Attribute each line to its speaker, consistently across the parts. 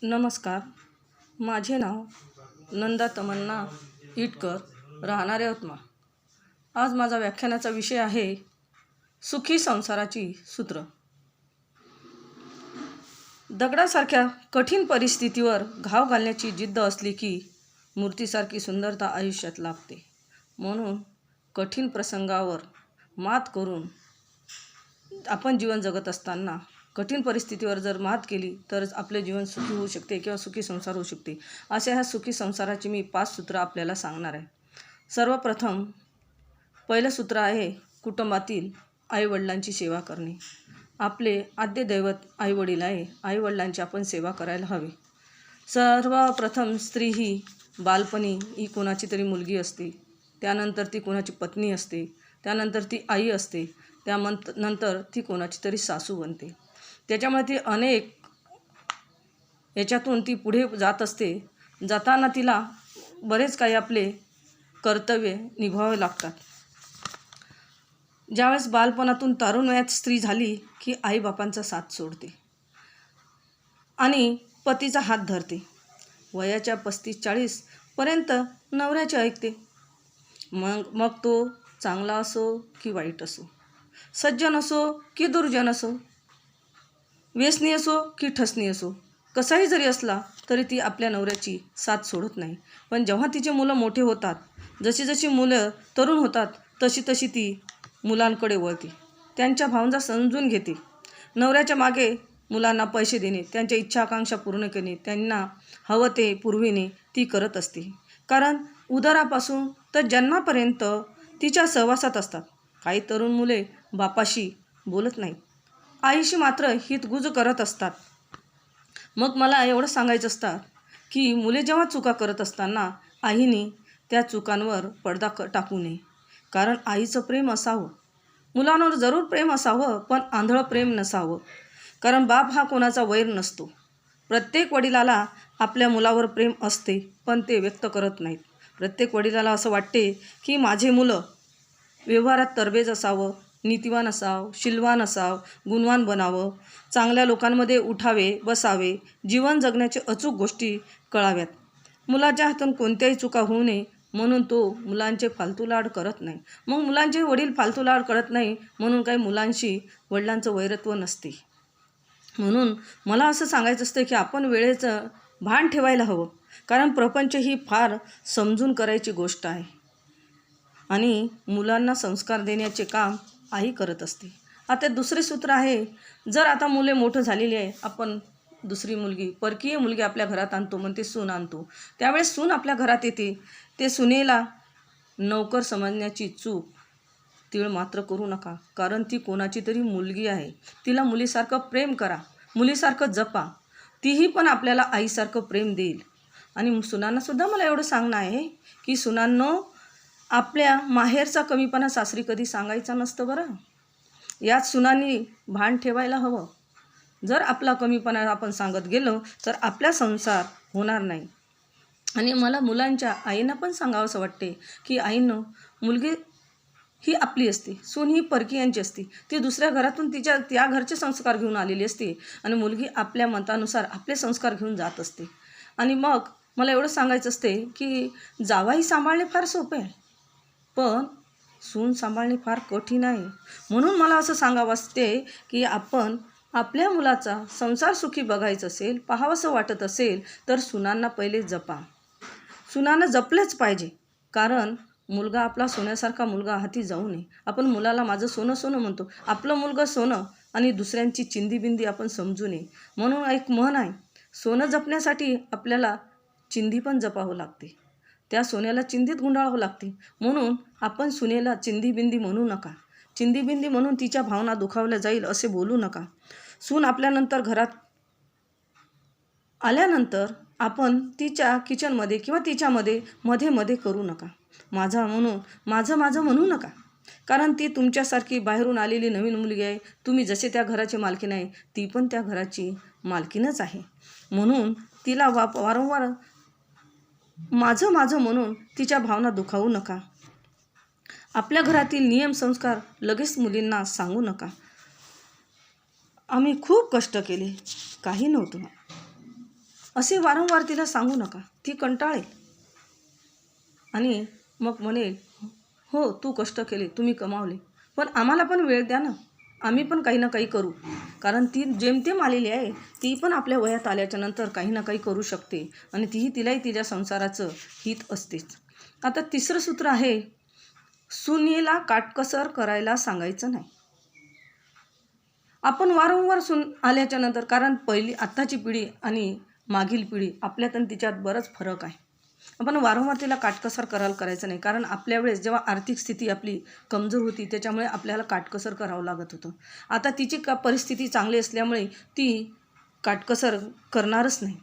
Speaker 1: नमस्कार. माझे नाव नंदा तमन्ना इटकर, राहणार यवतमाळ. आज माझा व्याख्यानाचा विषय आहे सुखी संसाराची सूत्र. दगडासारख्या कठीण परिस्थितीवर घाव घालण्याची जिद्द असली की मूर्तीसारखी सुंदरता आयुष्यात लाभते. म्हणून कठीण प्रसंगावर मात करून आपण जीवन जगत असताना कठीण परिस्थितीवर जर मात केली तरच आपले जीवन सुखी होऊ शकते किंवा सुखी संसार होऊ शकते. अशा ह्या सुखी संसाराची मी 5 सूत्र आपल्याला सांगणार आहे. सर्वप्रथम पहिलं सूत्र आहे कुटुंबातील आईवडिलांची सेवा करणे. आपले आद्य दैवत आईवडील आहे. आईवडिलांची आपण सेवा करायला हवी. सर्वप्रथम स्त्री ही बालपणी ही कोणाची तरी मुलगी असते, त्यानंतर ती कोणाची पत्नी असते, त्यानंतर ती आई असते, त्यानंतर ती कोणाची तरी सासू बनते. त्याच्यामुळे ती अनेक याच्यातून ती पुढे जात असते. जाताना तिला बरेच काही आपले कर्तव्य निभावावे लागतात. ज्यावेळेस बालपणातून तरुण वयात स्त्री झाली की आईबापांचा साथ सोडते आणि पतीचा हात धरते. वयाच्या 35-40 पर्यंत नवऱ्याचे ऐकते. मग तो चांगला असो की वाईट असो, सज्जन असो की दुर्जन असो, व्यसनी असो की ठसनी असो, कसाही जरी असला तरी ती आपल्या नवऱ्याची साथ सोडत नाही. पण जेव्हा तिचे मुलं मोठे होतात, जशी जशी मुलं तरुण होतात तशी तशी ती मुलांकडे वळते, त्यांच्या भावना समजून घेते. नवऱ्याच्या मागे मुलांना पैसे देणे, त्यांच्या इच्छा आकांक्षा पूर्ण करणे, त्यांना हवं ते पुरविणे ती करत असते. कारण उदरापासून तर जन्मापर्यंत तिच्या सहवासात असतात. काही तरुण मुले बापाशी बोलत नाहीत, आईशी मात्र हितगुज करत असतात. मग मला एवढं सांगायचं असतं की मुले जेव्हा चुका करत असताना आईने त्या चुकांवर पडदा टाकू नये. कारण आईचं प्रेम असावं, मुलांवर जरूर प्रेम असावं, पण आंधळं प्रेम नसावं. कारण बाप हा कोणाचा वैर नसतो. प्रत्येक वडिलाला आपल्या मुलावर प्रेम असते, पण ते व्यक्त करत नाहीत. प्रत्येक वडिलाला असं वाटते की माझे मुलं व्यवहारात तरबेज असावं, नीतिवान असावं, शीलवान असावं, गुणवान बनावं, चांगल्या लोकांमध्ये उठावे बसावे, जीवन जगण्याचे अचूक गोष्टी कळाव्यात. मुलाच्या हातून कोणत्याही चुका होऊ नये म्हणून तो मुलांचे फालतू लाड करत नाही. मग मुलांचे वडील फालतू लाड करत नाही म्हणून काही मुलांशी वडिलांचं वैरत्व नसते. म्हणून मला असं सांगायचं असतं की आपण वेळेचं भान ठेवायला हवं. कारण प्रपंच ही फार समजून करायची गोष्ट आहे आणि मुलांना संस्कार देण्याचे काम आई करत असते. आता दुसरे सूत्र आहे, जर आता मुले मोठं झालेली आहे, आपण दुसरी मुलगी, परकीय मुलगी आपल्या घरात आणतो, म्हणते सून आणतो. त्यावेळेस सून आपल्या घरात येते, ते सुनेला नौकर समजण्याची चूक तीळ मात्र करू नका. कारण ती कोणाची तरी मुलगी आहे. तिला मुलीसारखं प्रेम करा, मुलीसारखं जपा, तीही पण आपल्याला आईसारखं प्रेम देईल. आणि सुनांनासुद्धा मला एवढं सांगणं आहे की सुनांनो, आपल्या माहेरचा कमीपणा सासरी कधी सांगायचा नसतं बरं. यात सुनांनी भान ठेवायला हवं. जर आपला कमीपणा आपण सांगत गेलो तर आपला संसार होणार नाही. आणि मला मुलांच्या आईंना पण सांगावंसं वाटते की आईनं, मुलगी ही आपली असते, सून ही परकीयांची असते. ती दुसऱ्या घरातून त्या घरचे संस्कार घेऊन आलेली असते आणि मुलगी आपल्या मतानुसार आपले संस्कार घेऊन जात असते. आणि मग मला एवढं सांगायचं असते की जावाई सांभाळणे फार सोपे आहे, पण सून सांभाळणे फार कठीण आहे. म्हणून मला असं सांगावं असते की आपण आपल्या मुलाचा संसार सुखी बघायचं असेल, पाहावंसं वाटत असेल तर सुनांना पहिले जपा. सुनांना जपलेच पाहिजे. कारण मुलगा आपला सोन्यासारखा मुलगा हाती जाऊ नये. आपण मुलाला माझं सोनं सोनं म्हणतो, आपलं मुलगा सोनं आणि दुसऱ्यांची चिंधीबिंदी आपण समजू नये. म्हणून एक म्हण आहे, सोनं जपण्यासाठी आपल्याला चिंधी पण जपावं लागते, त्या सोन्याला चिंधीत गुंडाळावं लागते. म्हणून आपण सुनेला चिंधीबिंदी म्हणू नका. चिंधीबिंदी म्हणून तिच्या भावना दुखावल्या जाईल असे बोलू नका. सून आपल्यानंतर घरात आल्यानंतर आपण तिच्या किचनमध्ये किंवा तिच्यामध्ये मध्ये मध्ये करू नका. माझं म्हणू नका. कारण ती तुमच्यासारखी बाहेरून आलेली नवीन मुलगी आहे. तुम्ही जसे त्या घराची मालकीण आहे, ती पण त्या घराची मालकीणच आहे. म्हणून तिला वारंवार माझं म्हणून तिच्या भावना दुखावू नका. आपल्या घरातील नियम संस्कार लगेच मुलींना सांगू नका. आम्ही खूप कष्ट केले, काही नव्हतं, असे वारंवार तिला सांगू नका, ती कंटाळेल आणि मग म्हणेल, हो तू कष्ट केले, तुम्ही कमावले, पण आम्हाला पण वेळ द्या ना, आम्ही पण काही ना काही करू. कारण ती जेमतेम आलेली आहे, ती पण आपल्या वयात आल्याच्या नंतर काही ना काही करू शकते आणि तिलाही तिच्या संसाराचं हित असतेच. आता तिसरं सूत्र आहे, सुनेला काटकसर करायला सांगायचं नाही. आपण वारंवार आल्याच्या नंतर, कारण आत्ताची पिढी आणि मागील पिढी आपल्यात आणि तिच्यात बरंच फरक आहे. आपण वारंवार तिला काटकसर करायचं नाही, कारण आपल्या वेळेस जेव्हा आर्थिक स्थिती आपली कमजोर होती त्याच्यामुळे आपल्याला काटकसर करावं लागत होतं. आता तिची परिस्थिती चांगली असल्यामुळे ती काटकसर करणारच नाही.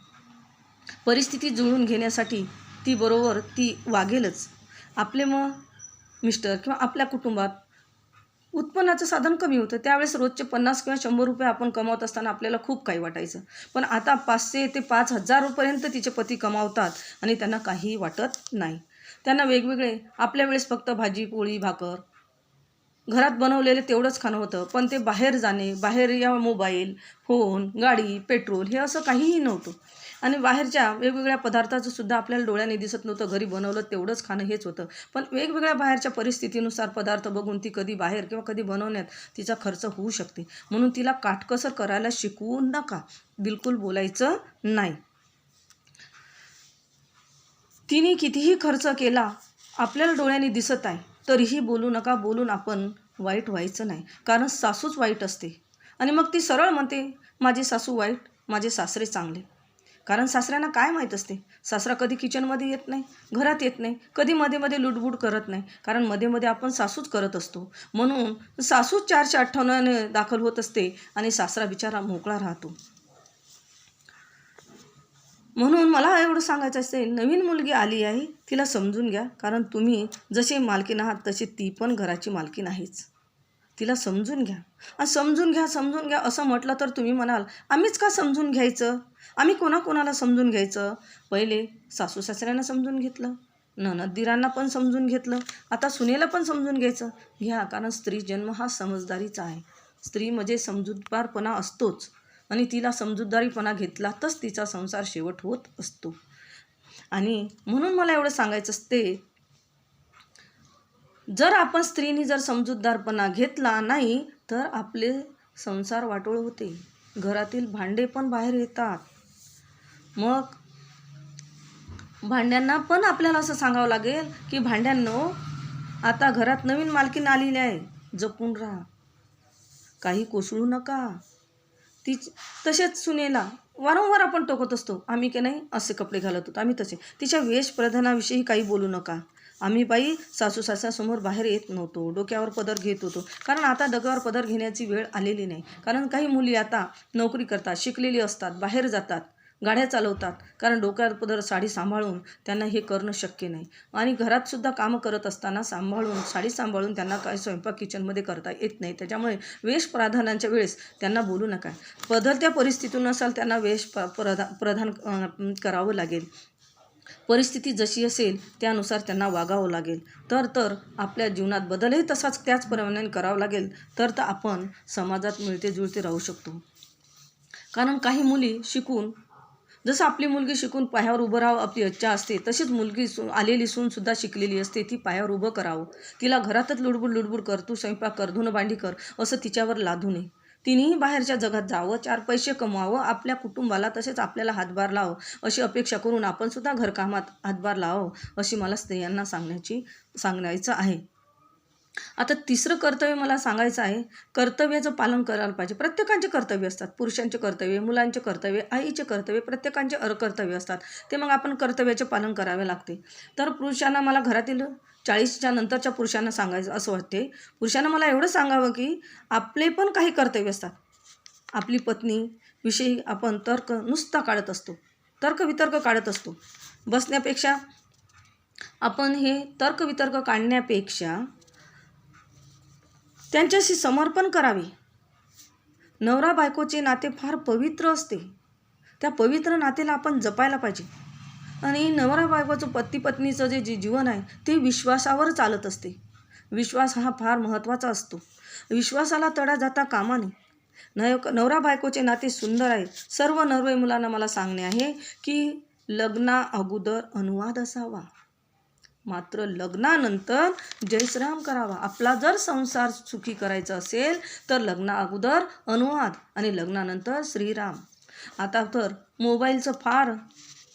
Speaker 1: परिस्थिती जुळवून घेण्यासाठी ती बरोबर ती वागेलच. आपले मिस्टर किंवा आपल्या कुटुंबात उत्पन्नाचं साधन कमी होतं, त्यावेळेस रोजचे 50 किंवा 100 रुपये आपण कमावत असताना आपल्याला खूप काही वाटायचं. पण आता 500 ते 5,000 रुपयेपर्यंत तिचे पती कमावतात आणि त्यांना काहीही वाटत नाही. त्यांना वेगवेगळे, आपल्या वेळेस फक्त भाजी पोळी भाकर घरात बनवलेले तेवढंच खाणं होतं, पण ते बाहेर जाणे, बाहेर या मोबाईल फोन गाडी पेट्रोल हे असं काहीही नव्हतं. आणि बाहेरच्या वेगवेगळ्या पदार्थाचं सुद्धा आपल्याला डोळ्याने दिसत नव्हतं, घरी बनवलं तेवढंच खाणं हेच होतं. पण वेगवेगळ्या बाहेरच्या परिस्थितीनुसार पदार्थ बघून ती कधी बाहेर किंवा कधी बनवण्यात तिचा खर्च होऊ शकते. म्हणून तिला काटकसर करायला शिकवू नका, बिलकुल बोलायचं नाही. तिने कितीही खर्च केला आपल्याला डोळ्याने दिसत आहे तरीही बोलू नका, बोलून आपण वाईट व्हायचं नाही, कारण सासूच वाईट असते. आणि मग ती सरळ म्हणते, माझी सासू वाईट, माझे सासरे चांगले. कारण सासऱ्यांना काय माहीत असते, सासरा कधी किचनमध्ये येत नाही, घरात येत नाही, कधी मध्ये मध्ये लुडबुड करत नाही, कारण मध्ये मध्ये आपण सासूच करत असतो. म्हणून सासूच 458 दाखल होत असते आणि सासरा बिचारा मोकळा राहतो. म्हणून मला एवढं सांगायचं असते, नवीन मुलगी आली आहे, तिला समजून घ्या, कारण तुम्ही जसे मालकीण आहात तशी ती पण घराची मालकीण आहेच. तिला समजून घ्या. आणि समजून घ्या असं म्हटलं तर तुम्ही म्हणाल, आम्हीच का समजून घ्यायचं, आम्ही कोणाकोणाला समजून घ्यायचं. पहिले सासू सासऱ्यांना समजून घेतलं, नणंद-दिरांना पण समजून घेतलं, आता सुनेला पण समजून घ्या. कारण स्त्री जन्म हा समजदारीचा आहे. स्त्री म्हणजे समजूतदारपणा असतोच आणि तिला समजूतदारीपणा घेतलातच तिचा संसार शेवट होत असतो. आणि म्हणून मला एवढं सांगायचं असते, जर आपण स्त्रीनी जर समजूतदारपणा घेतला नाही तर आपले संसार वाटोळ होते, घरातील भांडे पण बाहेर येतात. मग भांड्यांना पण आपल्याला असं सांगावं लागेल की भांड्यांनो, आता घरात नवीन मालकीण आलेली आहे, जपून राहा, काही कोसळू नका. तसेच सुनेला वारंवार आपण टोकत असतो, आम्ही की नाही असे कपडे घालत होतो, आम्ही तसे. तिच्या वेशप्रधानाविषयी काही बोलू नका. आम्ही बाई सासू सासऱ्यासमोर बाहेर येत नव्हतो, डोक्यावर पदर घेत होतो, कारण आता डोक्यावर पदर घेण्याची वेळ आलेली नाही. कारण काही मुली आता नोकरी करतात, शिकलेली असतात, बाहेर जातात, गाड्या चालवतात, कारण डोक्यावर पदर साडी सांभाळून त्यांना हे करणं शक्य नाही. आणि घरातसुद्धा कामं करत असताना साडी सांभाळून त्यांना काही स्वयंपाक किचनमध्ये करता येत नाही. त्याच्यामुळे वेशप्रधानांच्या वेळेस त्यांना बोलू नका. बदलत्या परिस्थितीनुसार त्यांना प्रधान करावं लागेल. परिस्थिती जशी असेल त्यानुसार त्यांना वागावं लागेल. तर आपल्या जीवनात बदलही त्याचप्रमाणे करावं लागेल, तर आपण समाजात मिळते जुळते राहू शकतो. कारण काही मुली शिकून, जसं आपली मुलगी शिकून पायावर उभं राहावं आपली इच्छा असते, तशीच मुलगी आलेली सूनसुद्धा शिकलेली असते, ती पायावर उभं करावं. तिला घरातच लुडबुड कर, तू स्वयंपाक कर, धुणं भांडी कर, असं तिच्यावर लादू नये. तिनेही बाहेरच्या जगात जावं, 4 पैसे कमवावं, आपल्या कुटुंबाला तसेच आपल्याला हातभार लावावं अशी अपेक्षा करून आपण सुद्धा घरकामात हातभार लावावं, अशी मला स्त्रियांना सांगायचं आहे. आता तिसरं कर्तव्य मला सांगायचं आहे, कर्तव्याचं पालन करायला पाहिजे. प्रत्येकाचे कर्तव्य असतात, पुरुषांचे कर्तव्य, मुलांचे कर्तव्य, आईचे कर्तव्य, प्रत्येकाचे कर्तव्य असतात. ते मग आपण कर्तव्याचे पालन करावे लागते. तर पुरुषांना मला घरातील 40च्या नंतरच्या पुरुषांना सांगायचं असं वाटते, पुरुषांना मला एवढं सांगावं की आपले पण काही कर्तव्य असतात. आपली पत्नीविषयी आपण नुसता काढत असतो, तर्कवितर्क काढत असतो. बसण्यापेक्षा आपण हे तर्कवितर्क काढण्यापेक्षा त्यांच्याशी समर्पण करावे. नवरा बायकोचे नाते फार पवित्र असते, त्या पवित्र नातेला आपण जपायला पाहिजे. आणि नवरा बायकोचं पती पत्नीचं जे जीवन आहे ते विश्वासावर चालत असते. विश्वास हा फार महत्त्वाचा असतो. विश्वासाला तडा जाता कामा नये. नवरा बायकोचे नाते सुंदर आहे. सर्व नवरे मुलांना मला सांगणे आहे की लग्ना अगोदर अनुवाद असावा, मात्र लग्नानंतर जयश्राम करावा. आपला जर संसार सुखी करायचा असेल तर लग्ना अगोदर अनुवाद आणि लग्नानंतर श्रीराम. आता तर मोबाईलचं फार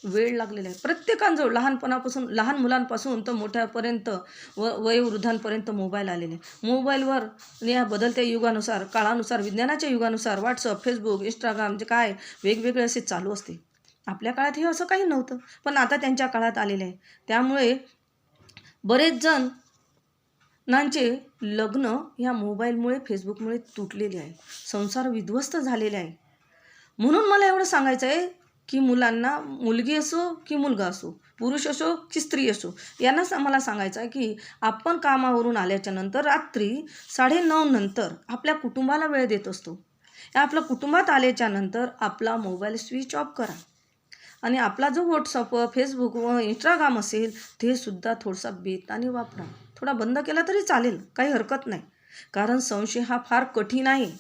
Speaker 1: वेळ लागलेला आहे. प्रत्येकाजवळ लहान मुलांपासून तर मोठ्यापर्यंत वयोवृद्धांपर्यंत मोबाईल आलेले आहे. मोबाईलवर या बदलत्या युगानुसार, काळानुसार, विज्ञानाच्या युगानुसार व्हॉट्सअप, फेसबुक, इंस्टाग्राम जे काय वेगवेगळे असे चालू असते. आपल्या काळात हे असं काही नव्हतं, पण आता त्यांच्या काळात आलेले आहे. त्यामुळे बरेच जणांचे लग्न या मोबाईलमुळे, फेसबुकमुळे तुटलेले आहे. संसार विध्वस्त झालेले आहे. म्हणून मला एवढं सांगायचं आहे की मुलांना, मुलगी असो की मुलगा असो, पुरुष असो की स्त्री असो, यांना मला सांगायचं आहे की आपण कामावरून आल्याच्या नंतर रात्री 9:30 नंतर आपल्या कुटुंबाला वेळ देत असतो. आपल्या कुटुंबात आल्याच्या नंतर आपला मोबाईल स्विच ऑफ करा आणि आपला जो व्हॉट्सअप, फेसबुक व इंस्टाग्राम असेल ते सुद्धा थोडासा बेताने वापरा. थोडा बंद केला तरी चालेल, काही हरकत नाही. कारण संशय हा फार कठीण आहे.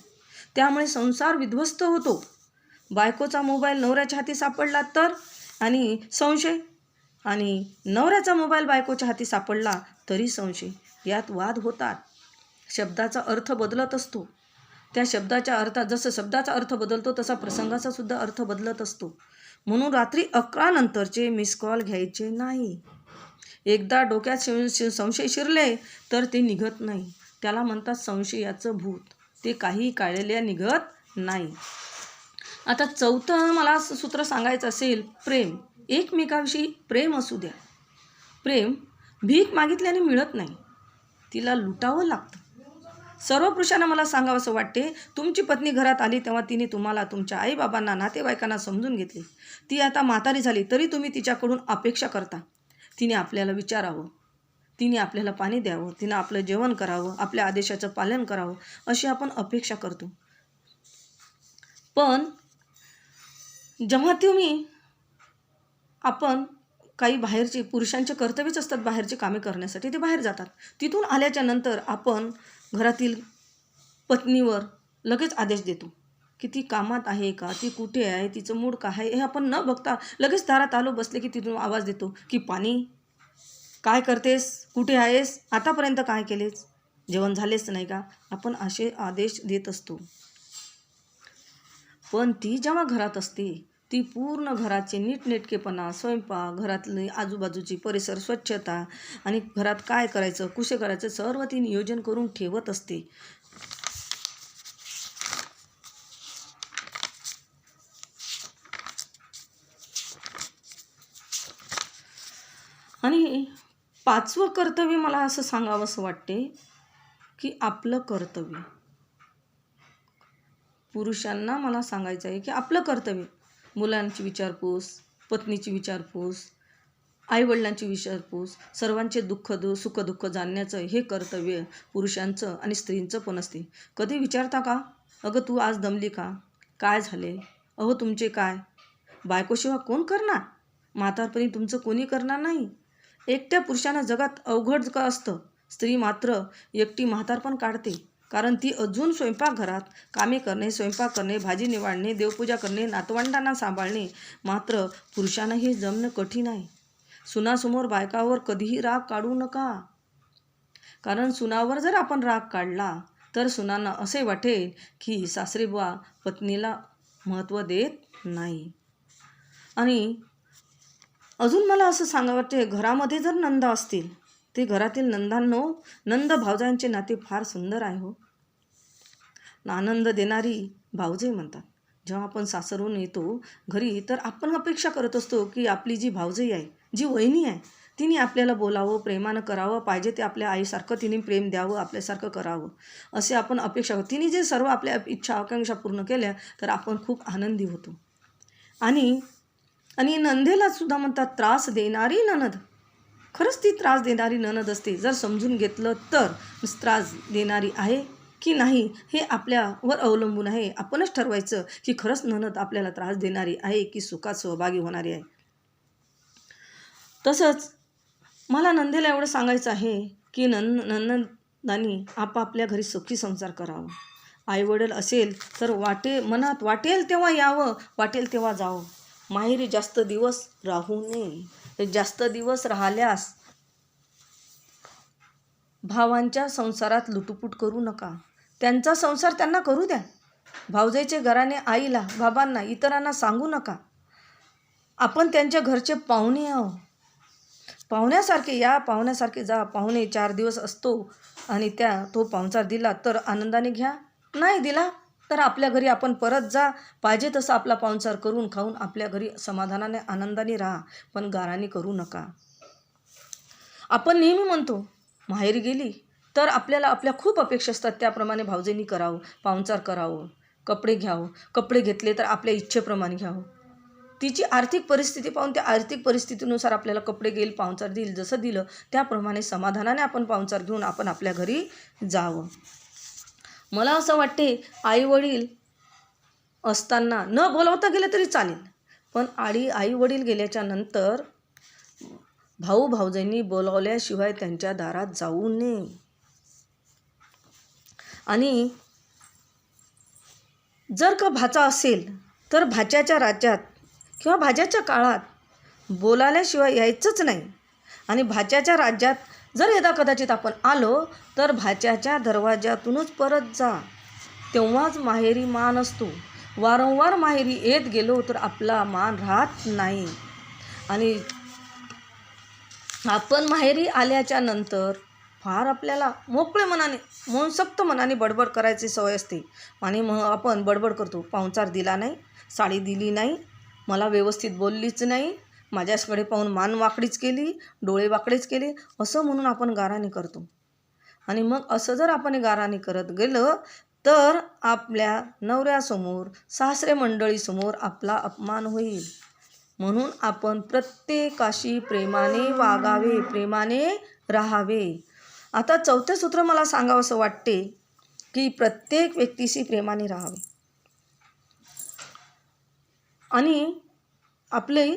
Speaker 1: त्यामुळे संसार विध्वस्त होतो. बायकोचा मोबाईल नवऱ्याच्या हाती सापडला तर, आणि संशय, आणि नवऱ्याचा मोबाईल बायकोच्या हाती सापडला तरी संशय. यात वाद होतात. शब्दाचा अर्थ बदलत असतो. त्या शब्दाच्या अर्थात, जसं शब्दाचा अर्थ बदलतो तसा प्रसंगाचा सुद्धा अर्थ बदलत असतो. म्हणून रात्री 11 नंतरचे मिस कॉल घ्यायचे नाही. एकदा डोक्यात संशय शिरले तर ते निघत नाही. त्याला म्हणतात संशयाचं भूत. ते काही काळेल्या निघत नाही. आता चौथं मला सूत्र सांगायचं असेल, प्रेम. एकमेकाविषयी प्रेम असू द्या. प्रेम भीक मागितल्याने मिळत नाही, तिला लुटावं लागतं. सर्व पुरुषांना मला सांगावंसं वाटते, तुमची पत्नी घरात आली तेव्हा तिने तुम्हाला, तुमच्या आईबाबांना, नातेवाईकांना समजून घेतले. ती आता म्हातारी झाली तरी तुम्ही तिच्याकडून अपेक्षा करता तिने आपल्याला विचारावं, तिने आपल्याला पाणी द्यावं, तिने आपलं जेवण करावं, आपल्या आदेशाचं पालन करावं, अशी आपण अपेक्षा करतो. पण जेव्हा आपण काही बाहेरचे, पुरुषांचे कर्तव्यच असतात बाहेरचे कामे करण्यासाठी, ते बाहेर जातात. तिथून आल्याच्या नंतर आपण घरातील पत्नीवर लगेच आदेश देतो की ती कामात आहे का, ती कुठे आहे, तिचं मूड काय आहे, हे आपण न बघता लगेच दारात आलो बसले की तिथून आवाज देतो की पाणी, काय करतेस, कुठे आहेस, आतापर्यंत काय केलेस, जेवण झालेच नाही का, आपण असे आदेश देत असतो. पण ती जेव्हा घरात असते ती पूर्ण घराचे नीटनेटकेपणा, स्वयंपाक, घरातली आजूबाजूची परिसर, स्वच्छता आणि घरात काय करायचं, कुठे करायचं, सर्व ती नियोजन करून ठेवत असते. आणि 5वं कर्तव्य मला असं सांगावंसं वाटते की आपलं कर्तव्य. पुरुषांना मला सांगायचं आहे की आपलं कर्तव्य, मुलांची विचारपूस, पत्नीची विचारपूस, आईवडिलांची विचारपूस, सर्वांचे सुखदुःख जाणण्याचं हे कर्तव्य पुरुषांचं आणि स्त्रींचं पण असते. कधी विचारता का, अगं तू आज दमली का, काय झाले, अहो तुमचे काय, बायकोशिवाय कोण करणार, म्हातारपणी तुमचं कोणी करणार नाही. एकट्या पुरुषांना जगात अवघड का असतं, स्त्री मात्र एकटी म्हातारपण काढते. कारण ती अजून स्वयंपाकघरात कामे करणे, स्वयंपाक करणे, भाजी निवडणे, देवपूजा करणे, नातवंडांना सांभाळणे, मात्र पुरुषांना हे जमणं कठीण आहे. सुनासमोर बायकावर कधीही राग काढू नका. कारण सुनावर जर आपण राग काढला तर सुनांना असे वाटेल की सासरेबुवा पत्नीला महत्त्व देत नाही. आणि अजून मला असं सांगावं वाटते, घरामध्ये जर नंदा असतील ते घरातील नंद भावजांचे नाते फार सुंदर आहे हो. आनंद देणारी भावजई म्हणतात. जेव्हा आपण सासरून येतो घरी तर आपण अपेक्षा करत असतो की आपली जी भावजई आहे, जी वहिनी आहे, तिने आपल्याला बोलावं, प्रेमानं करावं, पाहिजे ते आपल्या आईसारखं तिने प्रेम द्यावं, आपल्यासारखं करावं, असे आपण अपेक्षा करतो. तिने जे सर्व आपल्या इच्छा आकांक्षा पूर्ण केल्या तर आपण खूप आनंदी होतो. आणि नंदेला सुद्धा म्हणतात त्रास देणारी ननद. खरंच ती त्रास देणारी ननद असते. जर समजून घेतलं तर त्रास देणारी आहे की नाही हे आपल्यावर अवलंबून आहे. आपणच ठरवायचं की खरंच ननद आपल्याला त्रास देणारी आहे की सुखात सहभागी होणारी आहे. तसंच मला नंदेला एवढं सांगायचं आहे की ननदांनी आपापल्या घरी सुखी संसार करावा. आईवडील असेल तर मनात वाटेल तेव्हा यावं, वाटेल तेव्हा जावं. माहेरी जास्त दिवस राहू नये. जास्त दिवस राहिल्यास भावांच्या संसारात लुटूपुट करू नका. त्यांचा संसार त्यांना करू द्या. भावजाईचे घराने आईला, बाबांना, इतरांना सांगू नका. आपण त्यांच्या घरचे पाहुणे आहो. पाहुण्यासारखे या, पाहुण्यासारखे जा. पाहुणे 4 दिवस असतो आणि तो पाहुणचार दिला तर आनंदाने घ्या, नाही दिला तर आपल्या घरी आपण परत जा. पाहिजे तसं आपला पाहुणचार करून खाऊन आपल्या घरी समाधानाने आनंदाने राहा, पण गाराणी करू नका. आपण नेहमी म्हणतो माहेरी गेली तर आपल्याला आपल्या खूप अपेक्षा असतात, त्याप्रमाणे भावजाईंनी करावं, पाहुणचार करावं, कपडे घ्यावं. कपडे घेतले तर आपल्या इच्छेप्रमाणे घ्यावं. तिची आर्थिक परिस्थिती पाहून त्या आर्थिक परिस्थितीनुसार आपल्याला कपडे घेईल, पाहुणचार देईल. जसं दिलं त्याप्रमाणे समाधानाने आपण पाहुणचार घेऊन आपण आपल्या घरी जावं. मला असं वाटते आईवडील असताना न बोलावता गेलं तरी चालेल, पण आईवडील गेल्याच्या नंतर भाऊ भावजाईंनी बोलावल्याशिवाय त्यांच्या दारात जाऊ नये. आणि जर का भाचा असेल तर भाच्याच्या राज्यात किंवा भाच्याच्या काळात बोलावल्याशिवाय यायचंच नाही. आणि भाच्याच्या राज्यात जर यदा कदाचित आपण आलो तर भाच्याच्या दरवाजातूनच परत जा. तेव्हाच माहेरी मान असतो. वारंवार माहेरी येत गेलो तर आपला मान राहत नाही. आणि आपण माहेरी आल्याच्या नंतर फार आपल्याला मोकळे मनाने, मनसोक्त मनाने बडबड करायची सवय असते. आणि मग आपण बडबड करतो, पाहुणचार दिला नाही, साडी दिली नाही, मला व्यवस्थित बोललीच नाही, माझ्याकडे पाहून मान वाकडीच केली, डोळे वाकडेच केले, असं म्हणून आपण गाराणी करतो. आणि मग असं जर आपण गाराणी करत गेलं तर आपल्या नवऱ्यासमोर, सासरे मंडळीसमोर आपला अपमान होईल. म्हणून आपण प्रत्येकाशी प्रेमाने वागावे, प्रेमाने राहावे. आता 4थं सूत्र मला सांगावंसं वाटते की प्रत्येक व्यक्तीशी प्रेमाने राहावे. आणि आपले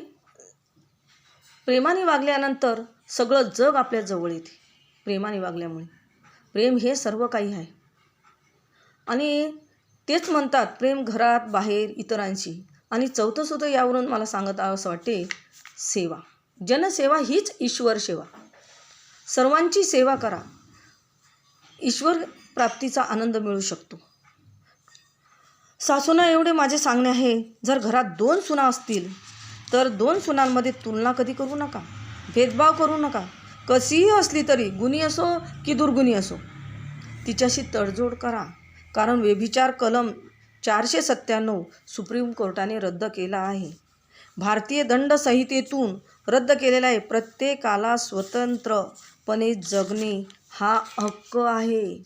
Speaker 1: प्रेमाने वागल्यानंतर सगळं जग आपल्या जवळ येते. प्रेमाने वागल्यामुळे प्रेम हे सर्व काही आहे. आणि तेच म्हणतात प्रेम घरात, बाहेर, इतरांशी. आणि 4थं सूत्र यावरून मला सांगत असं वाटते, सेवा. जनसेवा हीच ईश्वर सेवा. सर्वांची सेवा करा, ईश्वर प्राप्तीचा आनंद मिळू शकतो. सासूना एवढे माझे सांगणे आहे, जर घरात 2 सुना असतील तर 2 सुनांमध्ये तुलना कधी करू नका, भेदभाव करू नका. कशीही असली तरी, गुणी असो की दुर्गुणी असो, तिच्याशी तडजोड करा. कारण व्यभिचार कलम 497 सुप्रीम कोर्टाने रद्द केला आहे. भारतीय दंड संहितेतून रद्द केलेला आहे. प्रत्येकाला स्वतंत्रपणे जगणे हा हक्क आहे.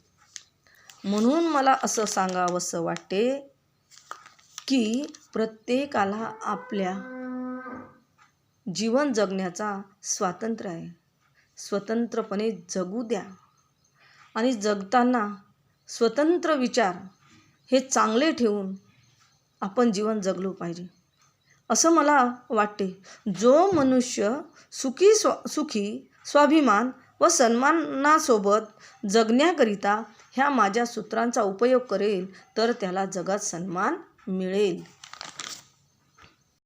Speaker 1: म्हणून मला असं सांगावंसं वाटते की प्रत्येकाला आपल्या जीवन जगण्याचा स्वातंत्र्य आहे. स्वतंत्रपणे जगू द्या. आणि जगताना स्वतंत्र विचार हे चांगले ठेवून आपण जीवन जगलो पाहिजे असं मला वाटते. जो मनुष्य सुखी स्वाभिमान व सन्मानासोबत जगण्याकरिता ह्या माझ्या सूत्रांचा उपयोग करेल तर त्याला जगात सन्मान मिळेल.